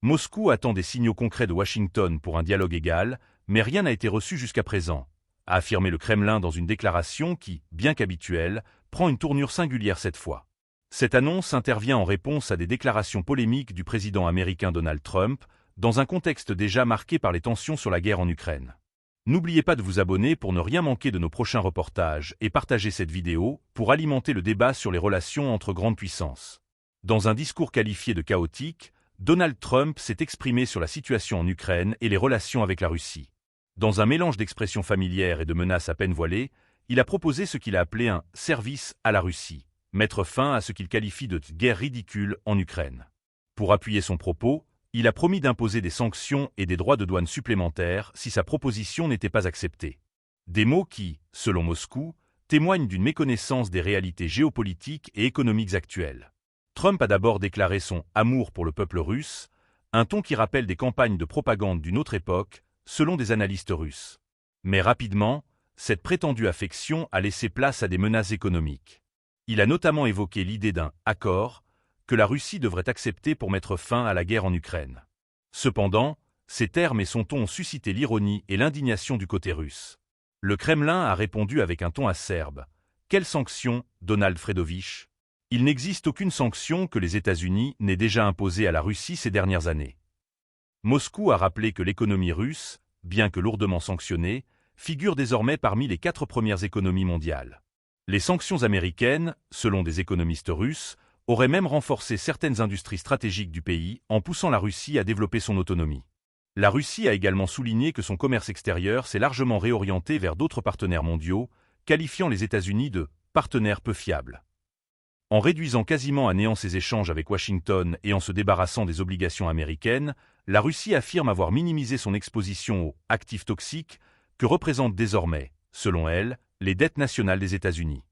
Moscou attend des signaux concrets de Washington pour un dialogue égal, mais rien n'a été reçu jusqu'à présent, a affirmé le Kremlin dans une déclaration qui, bien qu'habituelle, prend une tournure singulière cette fois. Cette annonce intervient en réponse à des déclarations polémiques du président américain Donald Trump, dans un contexte déjà marqué par les tensions sur la guerre en Ukraine. N'oubliez pas de vous abonner pour ne rien manquer de nos prochains reportages et partager cette vidéo pour alimenter le débat sur les relations entre grandes puissances. Dans un discours qualifié de chaotique, Donald Trump s'est exprimé sur la situation en Ukraine et les relations avec la Russie. Dans un mélange d'expressions familières et de menaces à peine voilées, il a proposé ce qu'il a appelé un « service à la Russie », mettre fin à ce qu'il qualifie de « guerre ridicule » en Ukraine. Pour appuyer son propos, il a promis d'imposer des sanctions et des droits de douane supplémentaires si sa proposition n'était pas acceptée. Des mots qui, selon Moscou, témoignent d'une méconnaissance des réalités géopolitiques et économiques actuelles. Trump a d'abord déclaré son « amour pour le peuple russe », un ton qui rappelle des campagnes de propagande d'une autre époque, selon des analystes russes. Mais rapidement, cette prétendue affection a laissé place à des menaces économiques. Il a notamment évoqué l'idée d'un « accord » que la Russie devrait accepter pour mettre fin à la guerre en Ukraine. Cependant, ces termes et son ton ont suscité l'ironie et l'indignation du côté russe. Le Kremlin a répondu avec un ton acerbe. Quelles sanctions, Donald Fredovitch? Il n'existe aucune sanction que les États-Unis n'aient déjà imposée à la Russie ces dernières années. Moscou a rappelé que l'économie russe, bien que lourdement sanctionnée, figure désormais parmi les 4 premières économies mondiales. Les sanctions américaines, selon des économistes russes, auraient même renforcé certaines industries stratégiques du pays en poussant la Russie à développer son autonomie. La Russie a également souligné que son commerce extérieur s'est largement réorienté vers d'autres partenaires mondiaux, qualifiant les États-Unis de « partenaires peu fiables ». En réduisant quasiment à néant ses échanges avec Washington et en se débarrassant des obligations américaines, la Russie affirme avoir minimisé son exposition aux « actifs toxiques » que représentent désormais, selon elle, les dettes nationales des États-Unis.